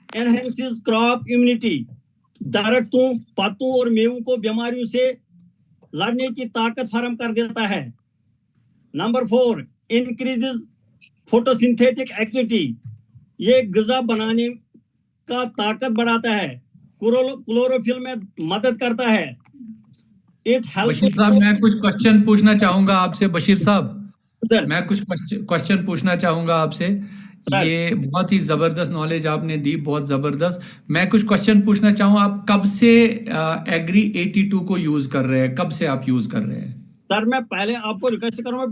एनहेंसेस क्रॉप इम्यूनिटी, दरख्तों, पत्तों और मेवों को बीमारियों से लड़ने की ताकत फराहम कर देता है। नंबर 4, इंक्रीजेस फोटोसिंथेटिक एक्टिविटी, ये ग़िज़ा बनाने का ताकत बढ़ाता है, क्लोरोफिल में मदद करता है। बशीर साहब, मैं कुछ क्वेश्चन पूछना चाहूंगा आपसे। बशीर साहब, मैं कुछ क्वेश्चन पूछना चाहूंगा आपसे। ये बहुत ही जबरदस्त नॉलेज आपने दी, बहुत जबरदस्त। मैं कुछ क्वेश्चन पूछना चाहूँ, आप कब से एग्री 82 को यूज कर रहे हैं? कब से आप यूज कर रहे हैं? सर, मैं पहले आपको रिक्वेस्ट करूंगा,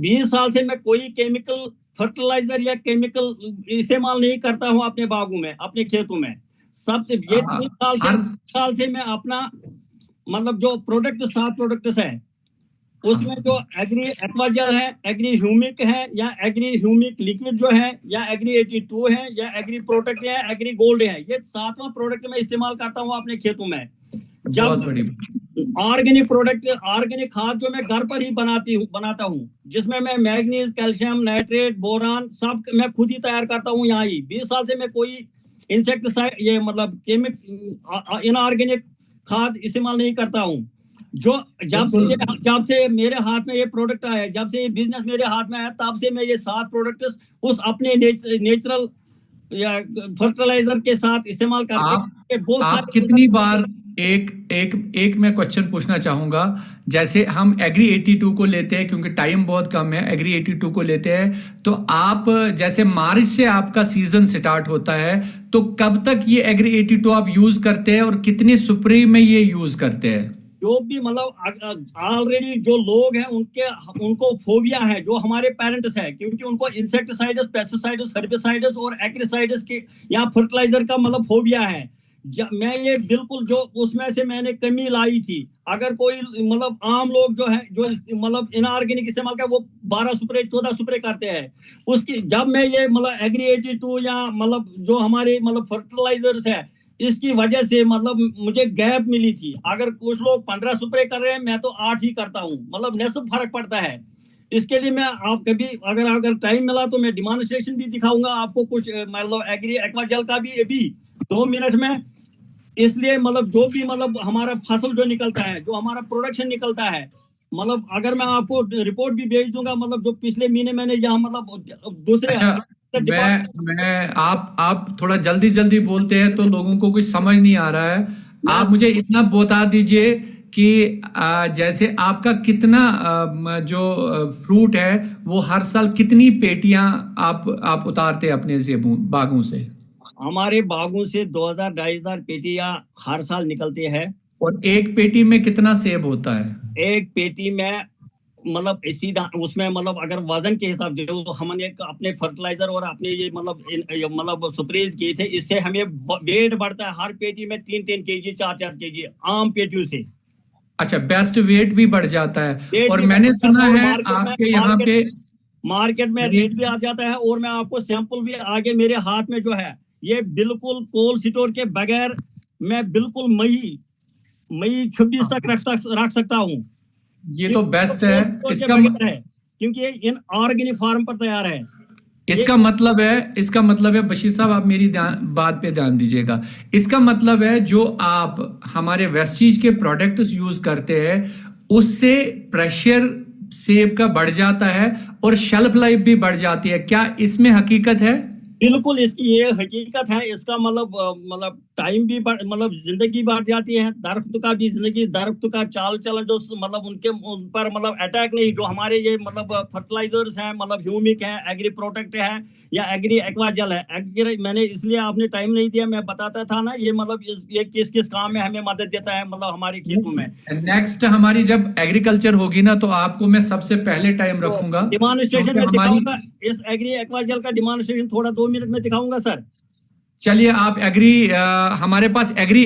20 साल से मैं कोई केमिकल फर्टिलाइजर या केमिकल इस्तेमाल नहीं करता हूं अपने बागों में, अपने खेतों में। सबसे ये 3 साल से मैं अपना मतलब जो प्रोडक्ट 7 प्रोडक्ट्स है उसमें जो एग्री एक्वाजेल है, एग्री ह्यूमिक है या एग्री ह्यूमिक लिक्विड जो है या एग्री 82 है या एग्री प्रोटेक्ट है, एग्री गोल्ड है, ये 7वां प्रोडक्ट मैं इस्तेमाल करता हूँ अपने खेतों में। जब ऑर्गेनिक प्रोडक्ट, ऑर्गेनिक खाद जो मैं घर पर ही बनाता हूँ, जिसमें मैं मैग्नीज, कैल्शियम, नाइट्रेट, बोरान सब मैं खुद ही तैयार करता हूँ यहाँ ही। 20 साल से मैं कोई इंसेक्टिसाइड ये मतलब इनऑर्गेनिक खाद इस्तेमाल नहीं करता हूँ। जो जब से मेरे हाथ में ये प्रोडक्ट आया, जब से ये बिजनेस मेरे हाथ में आया, तब से मैं ये 7 प्रोडक्ट्स उस अपने नेचुरल या फर्टिलाइजर के साथ इस्तेमाल करते हैं। आप कितनी बार एक मैं क्वेश्चन पूछना चाहूंगा। जैसे हम एग्री 82 को लेते हैं, क्योंकि टाइम बहुत कम है, एग्री 82 को लेते हैं, तो आप जैसे मार्च से आपका सीजन स्टार्ट होता है, तो कब तक ये एग्री 82 आप यूज करते हैं और कितने स्प्रे में ये यूज करते हैं? जो भी मतलब ऑलरेडी जो लोग हैं उनको फोबिया है, जो हमारे पेरेंट्स है, क्योंकि उनको इंसेक्टिसाइड्स, पेस्टिसाइड्स, हर्बिसाइड्स और एग्रीसाइड्स की या फर्टिलाइजर का मतलब फोबिया है। मैं ये बिल्कुल जो उसमें से मैंने कमी लाई थी। अगर कोई मतलब आम लोग जो है जो मतलब इनऑर्गेनिक इस्तेमाल कर वो 12 स्प्रे 14 स्प्रे करते हैं, उसकी जब मैं ये मतलब एग्री 82 या मतलब जो हमारे मतलब फर्टिलाइजर्स है, इसकी वजह से मतलब मुझे गैप मिली थी। अगर कुछ लोग 15 स्प्रे कर रहे हैं, मैं तो 8 ही करता हूँ, मतलब निस्फ फर्क पड़ता है। इसके लिए मैं आप कभी अगर टाइम मिला तो मैं डिमॉन्स्ट्रेशन भी दिखाऊंगा आपको, कुछ मतलब एग्री एक्वाजेल का भी अभी 2 मिनट में। इसलिए मतलब जो भी मतलब हमारा फसल जो निकलता है, जो हमारा प्रोडक्शन निकलता है, मतलब अगर मैं आपको रिपोर्ट भी भेज दूंगा, मतलब जो पिछले महीने मैंने यहाँ मतलब दूसरे मैं आप थोड़ा जल्दी जल्दी बोलते हैं तो लोगों को कुछ समझ नहीं आ रहा है। आप मुझे इतना बता दीजिए कि जैसे आपका कितना जो फ्रूट है वो हर साल कितनी पेटियां आप उतारते हैं अपने से बागों से? हमारे बागों से 2000-2500 पेटियां हर साल निकलती है। और एक पेटी में कितना सेब होता है? एक पेटी में मतलब सीधा उसमें मतलब अगर वजन के हिसाब से जो हमने अपने फर्टिलाइजर और अपने ये मतलब स्प्रेज किए थे, इससे हमें वेट बढ़ता है हर पेटी में 3-3 केजी 4-4 केजी आम पेटियों से। अच्छा, बेस्ट वेट भी बढ़ जाता है। वेट और भी मैंने बढ़ जाता सुना है और है आपके यहाँ पे मार्केट में रेट भी आ जाता है। और मैं आपको सैंपल भी आगे मेरे हाथ में जो है ये बिल्कुल कोल्ड स्टोर के बगैर मैं बिल्कुल मई 26 तक रख सकता हूँ। ये तो बेस्ट है। इसका है क्योंकि ये इन ऑर्गेनिक फार्म पर तैयार है। इसका मतलब है बशीर साहब, आप मेरी बात पे ध्यान दीजिएगा। इसका मतलब है जो आप हमारे वेस्टीज के प्रोडक्ट्स यूज करते हैं उससे प्रेशर सेब का बढ़ जाता है और शेल्फ लाइफ भी बढ़ जाती है। क्या इसमें हकीकत है? बिल्कुल इसकी ये हकीकत है। इसका मतलब टाइम भी मतलब जिंदगी बढ़ जाती है। दरख्त का भी जिंदगी, दरख्त का चाल चलन जो मतलब उनके उन पर मतलब अटैक नहीं, जो हमारे ये मतलब फर्टिलाइजर्स हैं, मतलब ह्यूमिक है, एग्री प्रोटेक्ट है या एग्री एक्वाजल है। एग्री मैंने इसलिए आपने टाइम नहीं दिया, मैं बताता था ना ये मतलब ये किस किस काम में हमें मदद देता है मतलब हमारे खेतों में। नेक्स्ट हमारी जब एग्रीकल्चर होगी ना तो आपको मैं सबसे पहले टाइम रखूंगा। डिमॉन्स्ट्रेशन में दिखाऊंगा इस एग्री एक्वाजल का डिमॉन्स्ट्रेशन थोड़ा 2 मिनट में दिखाऊंगा सर। चलिए, आप हमारे पास एग्री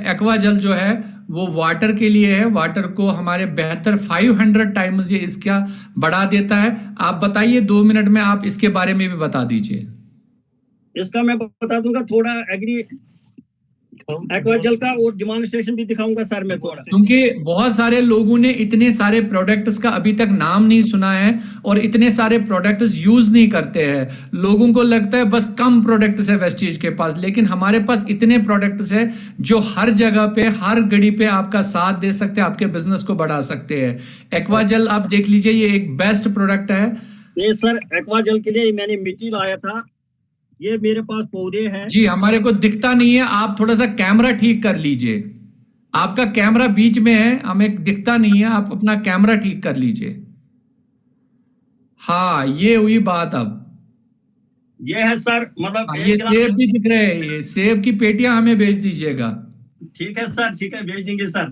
एक्वा जल जो है वो वाटर के लिए है। वाटर को हमारे बेहतर 500 टाइम्स ये इसका बढ़ा देता है। आप बताइए 2 मिनट में आप इसके बारे में भी बता दीजिए। इसका मैं बता दूंगा थोड़ा एग्री एक्वाजल का और डिमॉन्स्ट्रेशन भी दिखाऊंगा सर मैं थोड़ा, क्योंकि बहुत सारे लोगों ने इतने सारे प्रोडक्ट्स का अभी तक नाम नहीं सुना है और इतने सारे प्रोडक्ट्स यूज नहीं करते हैं। लोगों को लगता है बस कम प्रोडक्ट्स है वेस्टीज के पास, लेकिन हमारे पास इतने प्रोडक्ट्स है जो हर जगह पे हर घड़ी पे आपका साथ दे सकते हैं, आपके बिजनेस को बढ़ा सकते हैं। एक्वाजल आप देख लीजिए, ये एक बेस्ट प्रोडक्ट है। ये सर एक्वाजल के लिए मैंने मिट्टी लाया था। ये मेरे पास पौधे हैं जी, हमारे को दिखता नहीं है, आप थोड़ा सा कैमरा ठीक कर लीजिए। आपका कैमरा बीच में है, हमें दिखता नहीं है, आप अपना कैमरा ठीक कर लीजिए। हाँ, ये हुई बात। अब ये है सर मतलब ये सेब भी दिख रहे हैं, ये सेब की पेटियां हमें भेज दीजिएगा। ठीक है सर, ठीक है, भेज देंगे सर।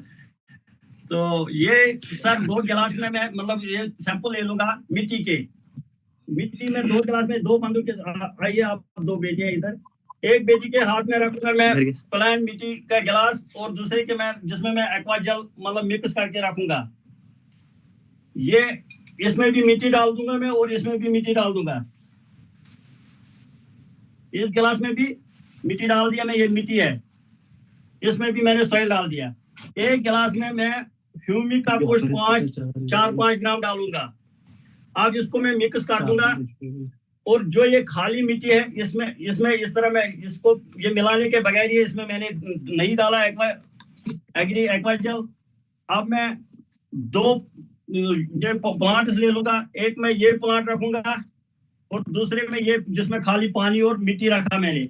तो ये सर 2 गिलास में मैं मतलब ये सैंपल ले लूंगा मिट्टी के। मिट्टी में 2 गिलास में 2 बंदूक के आइए आप 2 बेटियां इधर। एक बेटी के हाथ में रखूंगा मैं प्लान मिट्टी का गिलास और दूसरे के मैं जिसमें मैं एक्वाजल मतलब मिक्स करके रखूंगा। ये इसमें भी मिट्टी डाल दूंगा मैं और इसमें भी मिट्टी डाल दूंगा। इस गिलास में भी मिट्टी डाल दिया मैं, ये मिट्टी है। इसमें भी मैंने सॉइल डाल दिया। एक गिलास में मैं ह्यूमिक का कुछ 4-5 ग्राम डालूंगा। अब इसको मैं मिक्स कर दूंगा और जो ये खाली मिट्टी है इसमें इस तरह मैं इसको ये मिलाने के बगैर ही इसमें मैंने नहीं डाला एग्री एक्वाजल। अब मैं 2 ये प्लांट्स ले लूंगा। एक में ये प्लांट रखूंगा और दूसरे में ये जिसमें खाली पानी और मिट्टी रखा मैंने।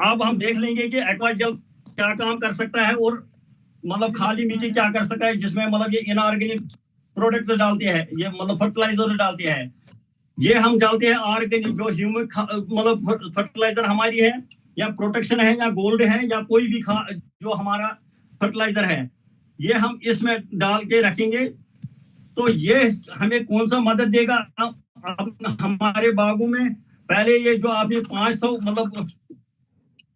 अब हम देख लेंगे कि एक्वाजल क्या काम कर सकता है और मतलब खाली मिट्टी क्या कर सकता है, जिसमें मतलब ये इनऑर्गेनिक प्रोडक्ट डालते हैं, ये मतलब फर्टिलाइजर डालते हैं। ये हम डालते हैं ऑर्गेनिक जो ह्यूमिक मतलब फर्टिलाइजर हमारी है या प्रोटेक्शन है या गोल्ड है या कोई भी जो हमारा फर्टिलाइजर है, ये हम इसमें डाल के रखेंगे। तो ये हमें कौन सा मदद देगा हमारे बागों में? पहले ये जो आपने 500 मतलब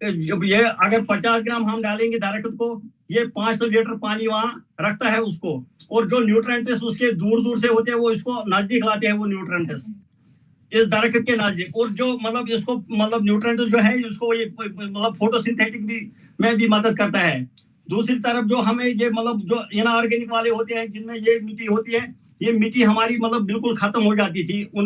जब ये अगर 50 ग्राम हम डालेंगे दरख्त को, ये 500 लीटर पानी वहां रखता है उसको, और जो न्यूट्रिएंट्स उसके दूर दूर से होते हैं वो इसको नजदीक लाते हैं, वो न्यूट्रिएंट्स इस दरख्त के नजदीक। और जो मतलब इसको मतलब न्यूट्रिएंट्स जो है इसको ये मतलब फोटोसिंथेटिक भी में भी मदद करता है। दूसरी तरफ जो हमें ये मतलब जो इनऑर्गेनिक वाले होते हैं जिनमें ये मिट्टी होती है, ये मिट्टी हमारी मतलब बिल्कुल खत्म हो जाती थी उन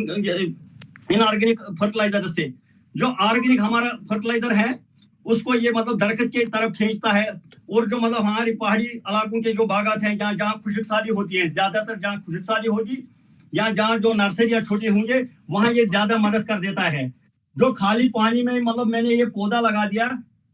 इनऑर्गेनिक फर्टिलाइजर से। जो ऑर्गेनिक हमारा फर्टिलाइजर है उसको ये मतलब दरख्त की तरफ खींचता है। और जो मतलब हमारी पहाड़ी इलाकों के जो बागात हैं जहाँ खुशक साली होती है, ज्यादातर जहाँ खुशक साली होगी या जहाँ जो नर्सरी या छोटे होंगे वहां ये ज्यादा मदद कर देता है। जो खाली पानी में मतलब मैंने ये पौधा लगा दिया,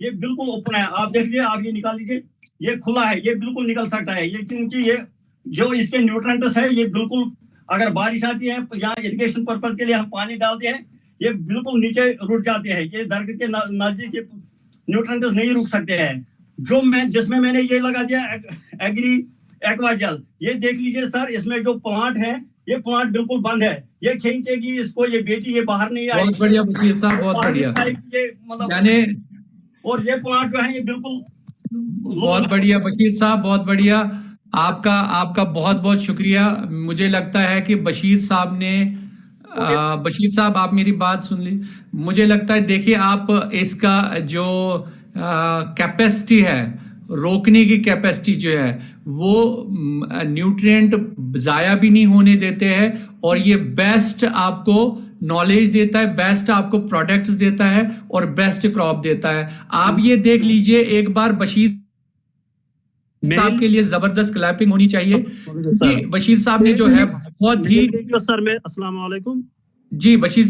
ये बिल्कुल ओपन है, आप देख लीजिए, आप ये निकाल लीजिए, ये खुला है, ये बिल्कुल निकल सकता है ये, क्योंकि ये जो इसके न्यूट्रेंट्स है ये बिल्कुल, अगर बारिश आती है या इरिगेशन पर्पज के लिए हम पानी डालते हैं, ये बिल्कुल नीचे रुक जाते हैं, ये दरख्त के नजदीक न्यूट्रेंट्स नहीं रुक सकते हैं। जो जिसमें मैंने ये लगा दिया एग्री एक्वाजल, ये देख लीजिए सर, इसमें जो प्लांट है ये प्लांट बिल्कुल बंद है, ये खींचेगी इसको, ये बेटी ये बाहर नहीं आएगी। बहुत बढ़िया वकील साहब, बहुत बढ़िया। ये मतलब यानी और ये प्लांट जो है ये बिल्कुल बहुत बढ़िया वकील साहब, बहुत बढ़िया। आपका बहुत बहुत शुक्रिया। मुझे लगता है कि बशीर साहब ने बशीर साहब आप मेरी बात सुन ली। मुझे लगता है देखिए, आप इसका जो कैपेसिटी है, रोकने की कैपेसिटी जो है, वो न्यूट्रिएंट जाया भी नहीं होने देते हैं, और ये बेस्ट आपको नॉलेज देता है, बेस्ट आपको प्रोडक्ट्स देता है, और बेस्ट क्रॉप देता है। आप ये देख लीजिए एक बार, बशीर साहब के लिए जबरदस्त क्लैपिंग होनी चाहिए। जी बशीर साहब ने जो है बहुत ही सर मैं अस्सलाम वालेकुम। जी बशीर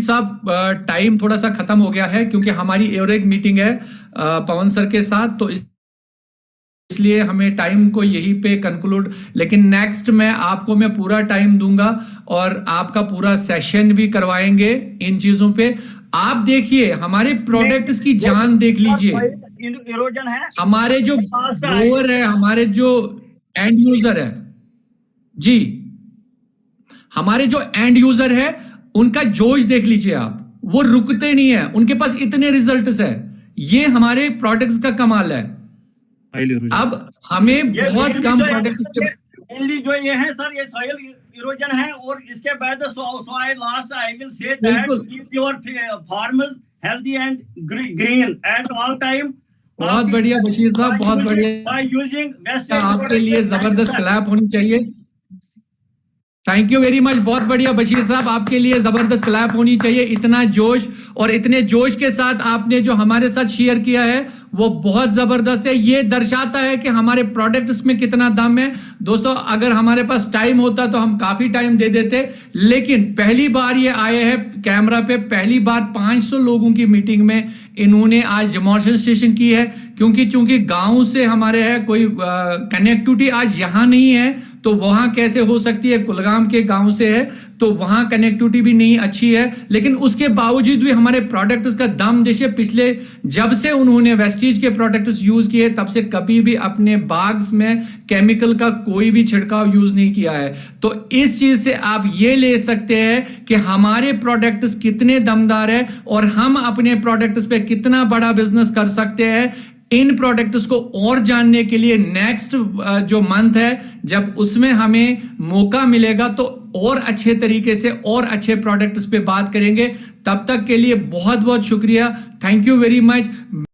साहब टाइम थोड़ा सा खत्म हो गया है, क्योंकि हमारी और एक मीटिंग है पवन सर के साथ, तो इसलिए हमें टाइम को यहीं पे कंक्लूड, लेकिन नेक्स्ट मैं पूरा टाइम दूंगा और आपका पूरा सेशन भी करवाएंगे इन चीजों पे। आप देखिए हमारे प्रोडक्ट्स की जान देख लीजिए, इरोजन है, हमारे जो ग्रोअर है, हमारे जो एंड यूजर है, जी हमारे जो एंड यूजर है, उनका जोश देख लीजिए आप, वो रुकते नहीं है, उनके पास इतने रिजल्ट्स है। ये हमारे प्रोडक्ट्स का कमाल है। अब हमें बहुत कम प्रोडक्ट्स जो ये है सर, ये सॉइल इरोजन है, और इसके बाद last I will say that keep your farmers healthy and green at all time. बहुत बढ़िया बशीर साहब, बहुत बढ़िया। बाय यूजिंग वेस्ट आपके लिए जबरदस्त क्लैप होनी चाहिए। थैंक यू वेरी मच, बहुत बढ़िया बशीर साहब, आपके लिए जबरदस्त क्लैप होनी चाहिए। इतना जोश, और इतने जोश के साथ आपने जो हमारे साथ शेयर किया है वो बहुत जबरदस्त है। ये दर्शाता है कि हमारे प्रोडक्ट्स में कितना दम है। दोस्तों अगर हमारे पास टाइम होता तो हम काफी टाइम दे देते, लेकिन पहली बार ये आए हैं कैमरा पे, पहली बार 500 लोगों की मीटिंग में इन्होंने आज डेमोन्स्ट्रेशन की है, क्योंकि चूंकि गांव से हमारे है, कोई कनेक्टिविटी आज यहाँ नहीं है, तो वहां कैसे हो सकती है, कुलगाम के गांव से है तो वहां कनेक्टिविटी भी नहीं अच्छी है, लेकिन उसके बावजूद भी हमारे प्रोडक्ट्स का दम देश पिछले जब से उन्होंने वेस्टीज के प्रोडक्ट्स यूज किए तब से कभी भी अपने बाग्स में केमिकल का कोई भी छिड़काव यूज नहीं किया है। तो इस चीज से आप ये ले सकते हैं कि हमारे प्रोडक्ट्स कितने दमदार है और हम अपने प्रोडक्ट्स पे कितना बड़ा बिजनेस कर सकते हैं। इन प्रोडक्ट्स को और जानने के लिए नेक्स्ट जो मंथ है, जब उसमें हमें मौका मिलेगा तो और अच्छे तरीके से और अच्छे प्रोडक्ट्स पे बात करेंगे। तब तक के लिए बहुत बहुत शुक्रिया, थैंक यू वेरी मच।